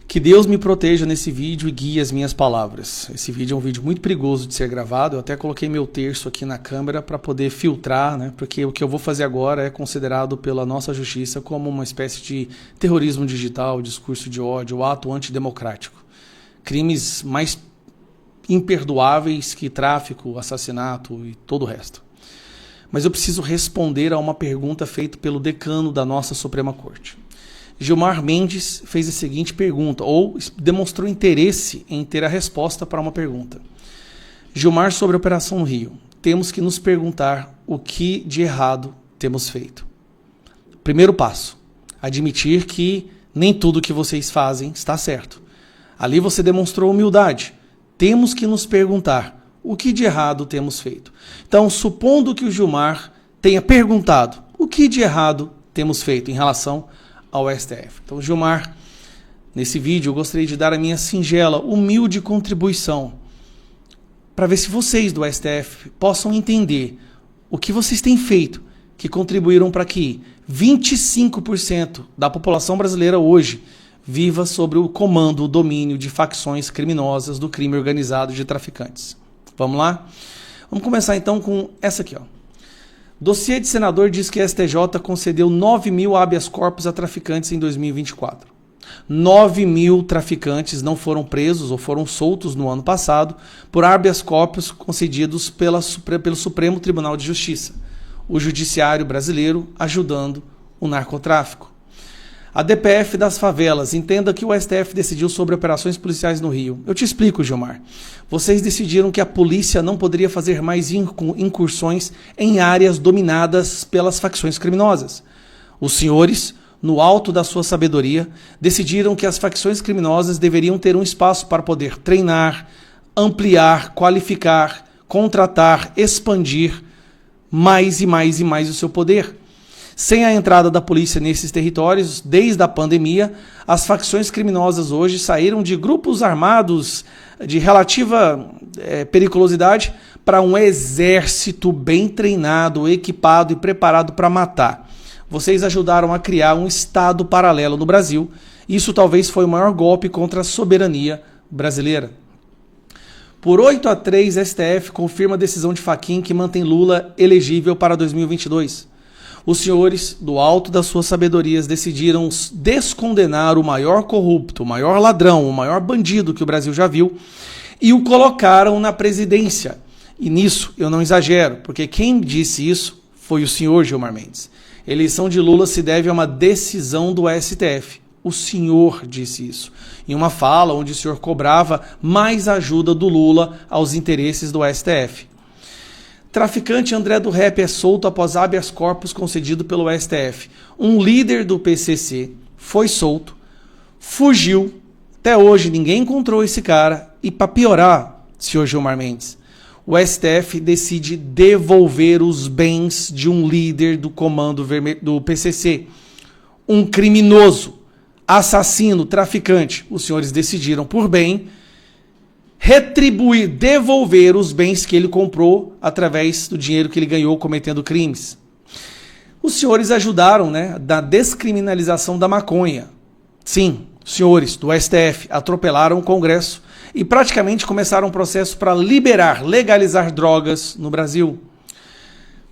Que Deus me proteja nesse vídeo e guie as minhas palavras. Esse vídeo é um vídeo muito perigoso de ser gravado. Eu até coloquei meu terço aqui na câmera para poder filtrar, né? Porque o que eu vou fazer agora é considerado pela nossa justiça como uma espécie de terrorismo digital, discurso de ódio, ato antidemocrático. Crimes mais imperdoáveis que tráfico, assassinato e todo o resto. Mas eu preciso responder a uma pergunta feita pelo decano da nossa Suprema Corte. Gilmar Mendes fez a seguinte pergunta, ou demonstrou interesse em ter a resposta para uma pergunta. Gilmar, sobre a Operação Rio, temos que nos perguntar o que de errado temos feito. Primeiro passo, admitir que nem tudo que vocês fazem está certo. Ali você demonstrou humildade. Temos que nos perguntar o que de errado temos feito. Então, supondo que o Gilmar tenha perguntado o que de errado temos feito em relação ao STF. Então, Gilmar, nesse vídeo eu gostaria de dar a minha singela, humilde contribuição para ver se vocês do STF possam entender o que vocês têm feito que contribuíram para que 25% da população brasileira hoje viva sob o comando, o domínio de facções criminosas do crime organizado de traficantes. Vamos lá? Vamos começar então com essa aqui, ó. Dossiê de senador diz que a STJ concedeu 9.000 habeas corpus a traficantes em 2024. 9.000 traficantes não foram presos ou foram soltos no ano passado por habeas corpus concedidos pelo Supremo Tribunal de Justiça, o judiciário brasileiro ajudando o narcotráfico. A DPF das favelas, entenda que o STF decidiu sobre operações policiais no Rio. Eu te explico, Gilmar. Vocês decidiram que a polícia não poderia fazer mais incursões em áreas dominadas pelas facções criminosas. Os senhores, no alto da sua sabedoria, decidiram que as facções criminosas deveriam ter um espaço para poder treinar, ampliar, qualificar, contratar, expandir mais e mais e mais o seu poder. Sem a entrada da polícia nesses territórios, desde a pandemia, as facções criminosas hoje saíram de grupos armados de relativa periculosidade para um exército bem treinado, equipado e preparado para matar. Vocês ajudaram a criar um estado paralelo no Brasil. Isso talvez foi o maior golpe contra a soberania brasileira. Por 8-3, STF confirma a decisão de Fachin que mantém Lula elegível para 2022. Os senhores, do alto das suas sabedorias, decidiram descondenar o maior corrupto, o maior ladrão, o maior bandido que o Brasil já viu e o colocaram na presidência. E nisso eu não exagero, porque quem disse isso foi o senhor Gilmar Mendes. A eleição de Lula se deve a uma decisão do STF. O senhor disse isso, em uma fala onde o senhor cobrava mais ajuda do Lula aos interesses do STF. Traficante André do Rap é solto após habeas corpus concedido pelo STF. Um líder do PCC foi solto, fugiu, até hoje ninguém encontrou esse cara e, para piorar, senhor Gilmar Mendes, o STF decide devolver os bens de um líder do comando vermelho do PCC, um criminoso, assassino, traficante. Os senhores decidiram por bem retribuir, devolver os bens que ele comprou através do dinheiro que ele ganhou cometendo crimes. Os senhores ajudaram, né, na descriminalização da maconha. Sim, os senhores do STF atropelaram o Congresso e praticamente começaram um processo para legalizar drogas no Brasil.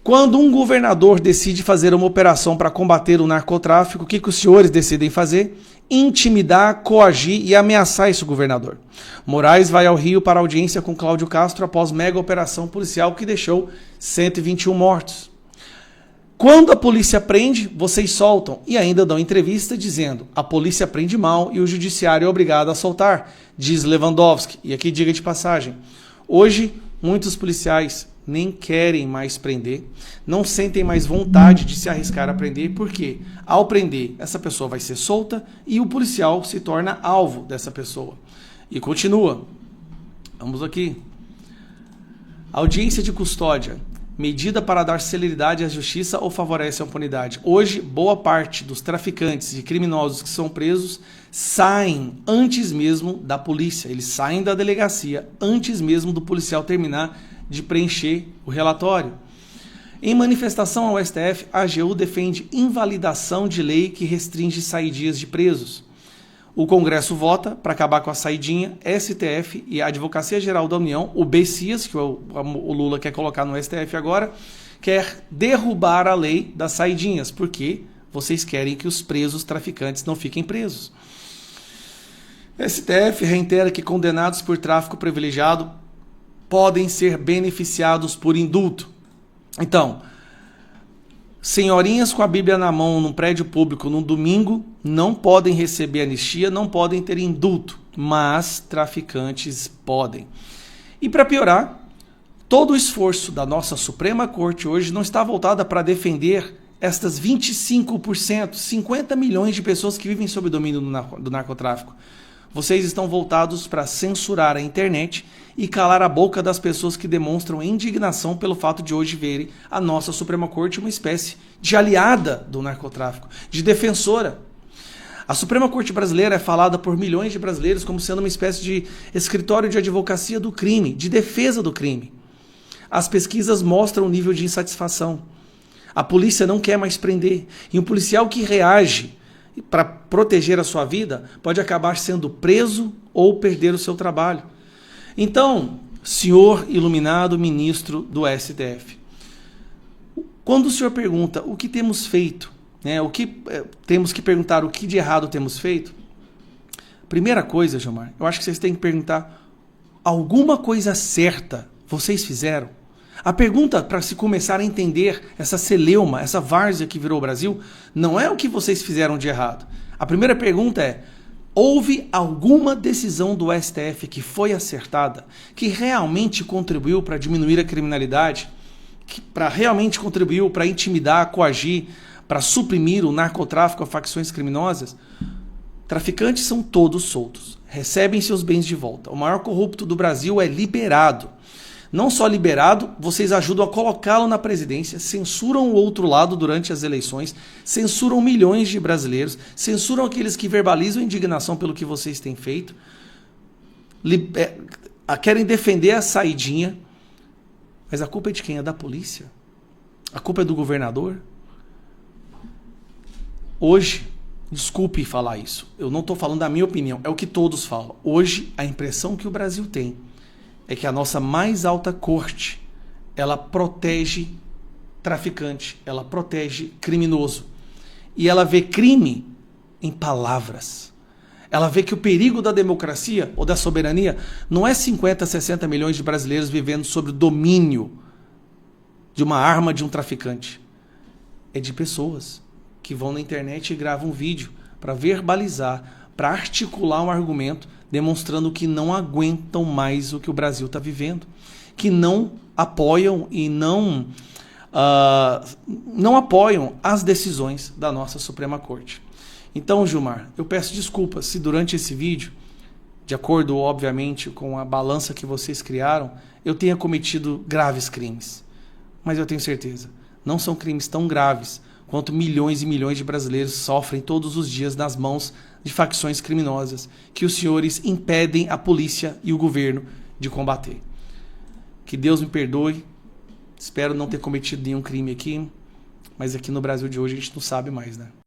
Quando um governador decide fazer uma operação para combater o narcotráfico, o que os senhores decidem fazer? Intimidar, coagir e ameaçar esse governador. Moraes vai ao Rio para audiência com Cláudio Castro após mega operação policial que deixou 121 mortos. Quando a polícia prende, vocês soltam e ainda dão entrevista dizendo a polícia prende mal e o judiciário é obrigado a soltar, diz Lewandowski. E aqui diga de passagem, hoje muitos policiais nem querem mais prender, não sentem mais vontade de se arriscar a prender, porque ao prender, essa pessoa vai ser solta e o policial se torna alvo dessa pessoa. E continua. Vamos aqui. Audiência de custódia. Medida para dar celeridade à justiça ou favorece a impunidade? Hoje, boa parte dos traficantes e criminosos que são presos saem antes mesmo da polícia. Eles saem da delegacia antes mesmo do policial terminar de preencher o relatório. Em manifestação ao STF, a AGU defende invalidação de lei que restringe saídias de presos. O Congresso vota para acabar com a saidinha, STF e a Advocacia Geral da União, o BCIAS, que o Lula quer colocar no STF agora, quer derrubar a lei das saidinhas, porque vocês querem que os presos traficantes não fiquem presos. STF reitera que condenados por tráfico privilegiado podem ser beneficiados por indulto. Então, senhorinhas com a Bíblia na mão num prédio público num domingo não podem receber anistia, não podem ter indulto, mas traficantes podem. E para piorar, todo o esforço da nossa Suprema Corte hoje não está voltado para defender estas 25%, 50 milhões de pessoas que vivem sob o domínio do narcotráfico. Vocês estão voltados para censurar a internet e calar a boca das pessoas que demonstram indignação pelo fato de hoje verem a nossa Suprema Corte uma espécie de aliada do narcotráfico, de defensora. A Suprema Corte brasileira é falada por milhões de brasileiros como sendo uma espécie de escritório de advocacia do crime, de defesa do crime. As pesquisas mostram o nível de insatisfação. A polícia não quer mais prender. E um policial que reage para proteger a sua vida pode acabar sendo preso ou perder o seu trabalho. Então, senhor iluminado ministro do STF, quando o senhor pergunta o que temos feito, temos que perguntar o que de errado temos feito, primeira coisa, Gilmar, eu acho que vocês têm que perguntar alguma coisa certa vocês fizeram? A pergunta para se começar a entender essa celeuma, essa várzea que virou o Brasil, não é o que vocês fizeram de errado. A primeira pergunta é: houve alguma decisão do STF que foi acertada, que realmente contribuiu para diminuir a criminalidade, que realmente contribuiu para intimidar, coagir, para suprimir o narcotráfico a facções criminosas? Traficantes são todos soltos, recebem seus bens de volta. O maior corrupto do Brasil é liberado. Não só liberado, vocês ajudam a colocá-lo na presidência, censuram o outro lado durante as eleições, censuram milhões de brasileiros, censuram aqueles que verbalizam indignação pelo que vocês têm feito, querem defender a saidinha, mas a culpa é de quem? É da polícia? A culpa é do governador? Hoje, desculpe falar isso, eu não estou falando da minha opinião, é o que todos falam. Hoje, a impressão que o Brasil tem é que a nossa mais alta corte, ela protege traficante, ela protege criminoso. E ela vê crime em palavras. Ela vê que o perigo da democracia ou da soberania não é 50, 60 milhões de brasileiros vivendo sob o domínio de uma arma de um traficante. É de pessoas que vão na internet e gravam um vídeo para verbalizar, para articular um argumento demonstrando que não aguentam mais o que o Brasil está vivendo, que não apoiam e não apoiam as decisões da nossa Suprema Corte. Então, Gilmar, eu peço desculpas se durante esse vídeo, de acordo, obviamente, com a balança que vocês criaram, eu tenha cometido graves crimes. Mas eu tenho certeza, não são crimes tão graves quanto milhões e milhões de brasileiros sofrem todos os dias nas mãos de facções criminosas que os senhores impedem a polícia e o governo de combater. Que Deus me perdoe, espero não ter cometido nenhum crime aqui, mas aqui no Brasil de hoje a gente não sabe mais, né?